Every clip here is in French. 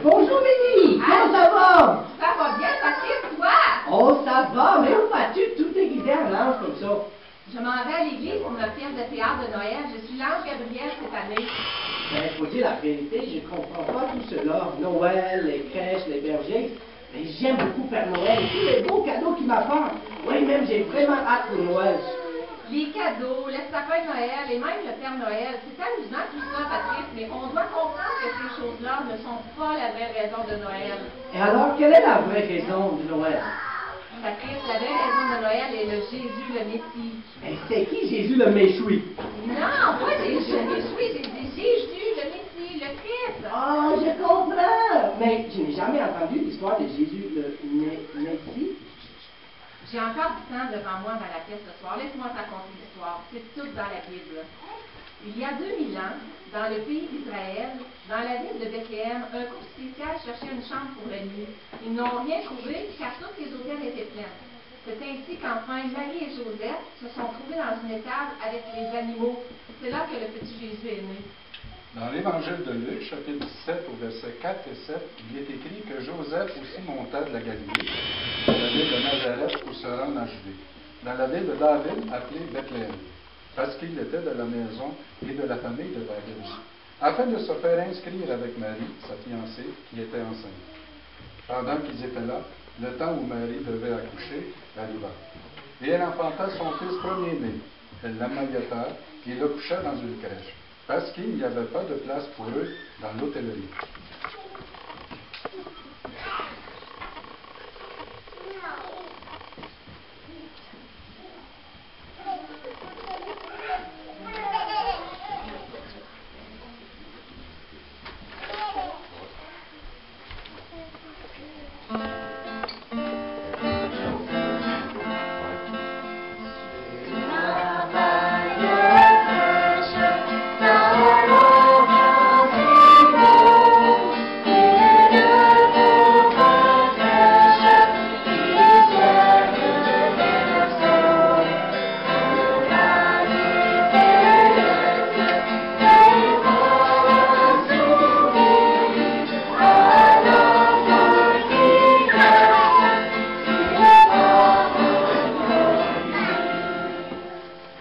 Bonjour Mélie, comment ça va? Ça va bien, Patrice, toi? Oh, ça va, mais où vas-tu tout déguisé en ange comme ça? Je m'en vais à l'église pour ma pièce de théâtre de Noël. Je suis l'ange Gabriel cette année. Ben, faut dire la vérité, je comprends pas tout cela. Noël, les crèches, les bergers. Mais j'aime beaucoup Père Noël et tous les beaux cadeaux qu'il m'apporte. Oui, même j'ai vraiment hâte pour Noël. Les cadeaux, le sapin de Noël et même le Père Noël. C'est amusant tout ça, Patrice, mais on doit comprendre que ces choses-là ne sont pas la vraie raison de Noël. Et alors, quelle est la vraie raison de Noël? Patrice, la vraie raison de Noël est le Jésus le Messie. Mais c'est qui Jésus le Méchoui? Non, pas Jésus le Messie, j'ai dit Jésus le Messie, le Christ. Ah, je comprends! Mais je n'ai jamais entendu l'histoire de Jésus le Messie. J'ai encore du temps devant moi dans la pièce ce soir. Laisse-moi te raconter l'histoire. C'est tout dans la Bible. Il y a 2000 ans, dans le pays d'Israël, dans la ville de Bethléem, un couple spécial cherchait une chambre pour la nuit. Ils n'ont rien trouvé car tous les hôtels étaient pleins. C'est ainsi qu'enfin Marie et Joseph se sont trouvés dans une étable avec les animaux. C'est là que le petit Jésus est né. Dans l'Évangile de Luc, chapitre 17, au verset 4 et 7, il est écrit que Joseph aussi monta de la Galilée, dans la ville de Nazareth, pour se rendre en Judée, dans la ville de David, appelée Bethléem, parce qu'il était de la maison et de la famille de David, afin de se faire inscrire avec Marie, sa fiancée, qui était enceinte. Pendant qu'ils étaient là, le temps où Marie devait accoucher arriva. Et elle enfanta son fils premier-né. Elle l'amaillota et le coucha dans une crèche, parce qu'il n'y avait pas de place pour eux dans l'hôtellerie.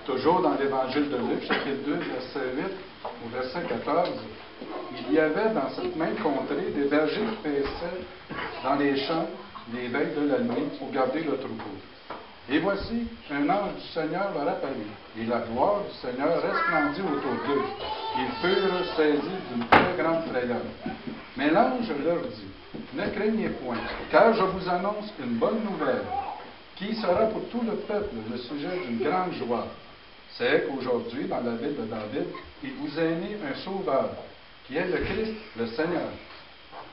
Toujours dans l'Évangile de Luc, chapitre 2, verset 8 au verset 14, il y avait dans cette même contrée des bergers qui paissaient dans les champs les veilles de la nuit pour garder le troupeau. Et voici, un ange du Seigneur leur apparut, et la gloire du Seigneur resplendit autour d'eux. Ils furent saisis d'une très grande frayeur. Mais l'ange leur dit, ne craignez point, car je vous annonce une bonne nouvelle, qui sera pour tout le peuple le sujet d'une grande joie. C'est qu'aujourd'hui, dans la ville de David, il vous est né un sauveur, qui est le Christ, le Seigneur.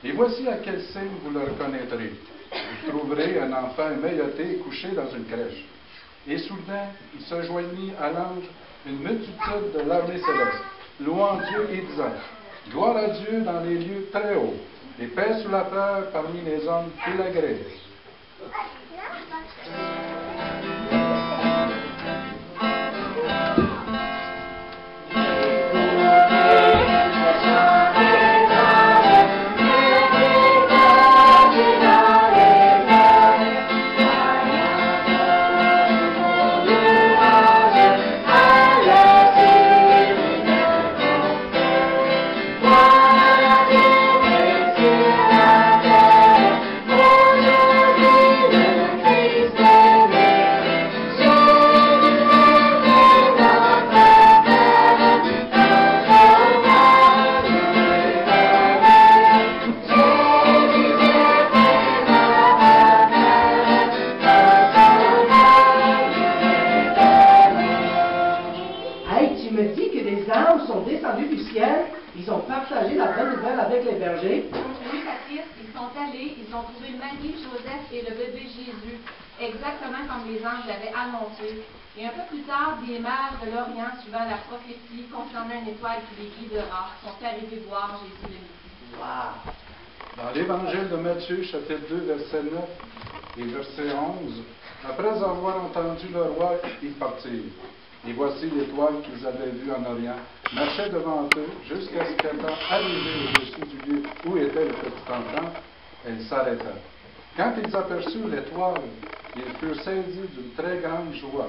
Et voici à quel signe vous le reconnaîtrez. Vous trouverez un enfant émailloté couché dans une crèche. Et soudain, il se joignit à l'ange une multitude de l'armée céleste, louant Dieu et disant, « Gloire à Dieu dans les lieux très hauts, et paix sous la terre parmi les hommes qui l'agréent. » Ils ont partagé la bonne nouvelle avec les bergers. Oui, Patrice, ils sont allés, ils ont trouvé Marie, Joseph et le bébé Jésus, exactement comme les anges l'avaient annoncé. Et un peu plus tard, des mères de l'Orient, suivant la prophétie concernant une étoile qui les guidera, sont arrivés voir Jésus le Messie. Wow. Dans l'Évangile de Matthieu, chapitre 2, verset 9 et verset 11, après avoir entendu le roi, ils partirent. Et voici l'étoile qu'ils avaient vue en Orient, marchait devant eux jusqu'à ce qu'étant arrivée au-dessus du lieu où était le petit enfant, elle s'arrêta. Quand ils aperçurent l'étoile, ils furent saisis d'une très grande joie.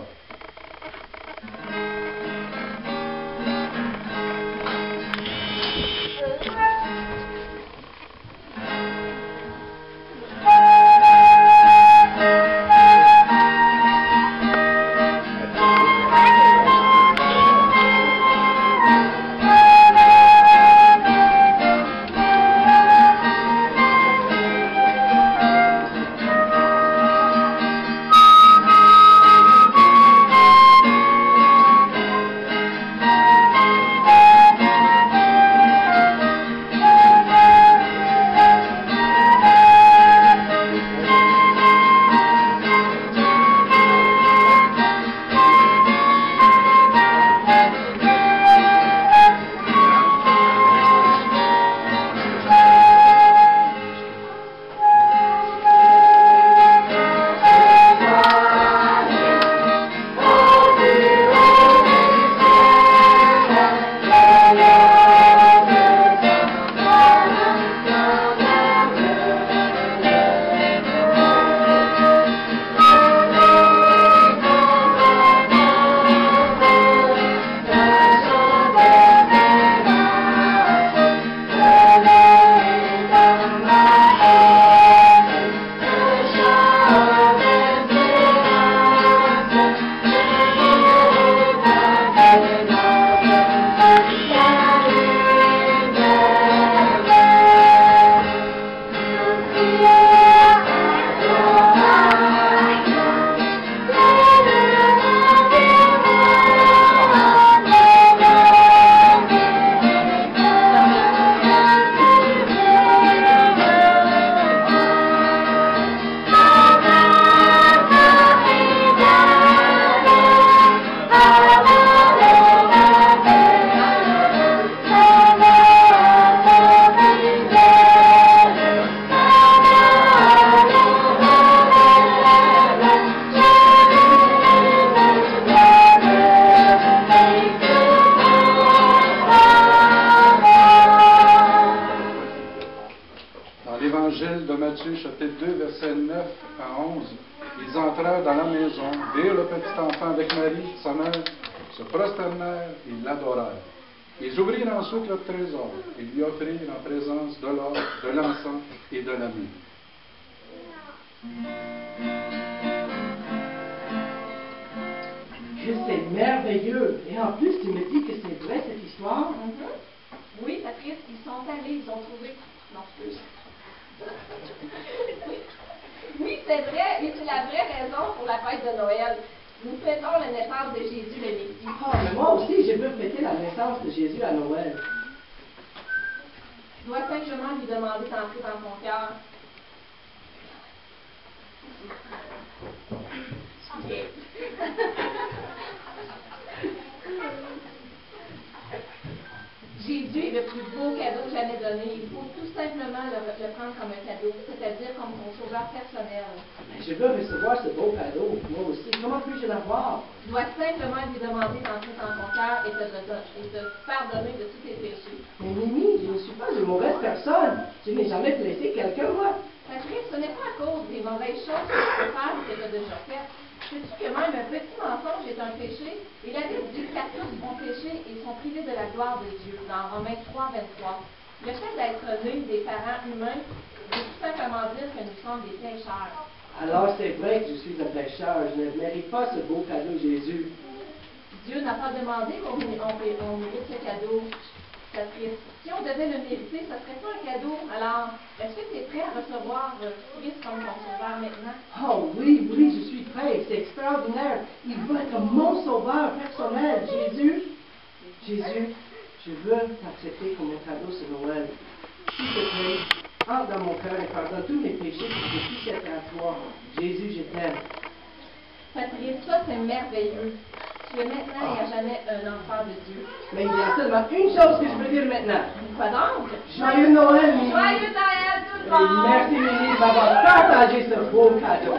L'Évangile de Matthieu, chapitre 2, versets 9 à 11. Ils entrèrent dans la maison, virent le petit enfant avec Marie, sa mère, se prosternèrent et l'adorèrent. Ils ouvrirent ensuite leur trésor et lui offrirent en présence de l'or, de l'encens et de la myrrhe. Que c'est merveilleux! Et en plus, tu me dis que c'est vrai cette histoire? Oui, Patrice, ils sont allés, ils ont trouvé. Non, plus. Oui, c'est vrai, et c'est la vraie raison pour la fête de Noël. Nous fêtons la naissance de Jésus le Messie. Ah, mais moi aussi, je veux fêter la naissance de Jésus à Noël. Tu dois simplement lui demander d'entrer dans ton cœur. Jésus est le plus beau cadeau jamais donné. Il faut tout simplement le prendre comme un cadeau, c'est-à-dire comme ton sauveur personnel. Mais je veux recevoir ce beau cadeau, moi aussi. Comment puis-je l'avoir? Tu dois simplement lui demander d'entrer dans ton cœur et te pardonner de tous tes péchés. Mais Mimi, je ne suis pas une mauvaise personne. Je n'ai jamais blessé quelqu'un, moi. Patrice, ce n'est pas à cause des mauvaises choses que tu peux faire que tu as déjà faites. Sais-tu que même un petit mensonge est un péché? Et la Bible dit qu'à tous ont péché et sont privés de la gloire de Dieu, dans Romains 3, 23. Le fait d'être né des parents humains veut tout simplement dire que nous sommes des pécheurs. Alors c'est vrai que je suis un pécheur. Je ne mérite pas ce beau cadeau, Jésus. Dieu n'a pas demandé qu'on mérite ce cadeau. Patrice. Si on devait le mériter, ce serait pas un cadeau. Alors, est-ce que tu es prêt à recevoir Christ comme ton sauveur maintenant? Oh oui, oui, je suis prêt. C'est extraordinaire. Il veut être mon sauveur personnel. Jésus, je veux t'accepter comme un cadeau ce Noël. S'il te plaît, entre dans mon cœur et pardonne tous mes péchés pour que je puisse être à toi. Jésus, je t'aime. Patrice, ça c'est merveilleux. Tu es maintenant et à jamais un enfant de Dieu. Mais il y a seulement une chose que je peux dire maintenant. Quoi donc? Joyeux Noël, Mimi. Joyeux Noël, tout le Et monde! merci, Mimi, d'avoir partagé ce beau cadeau.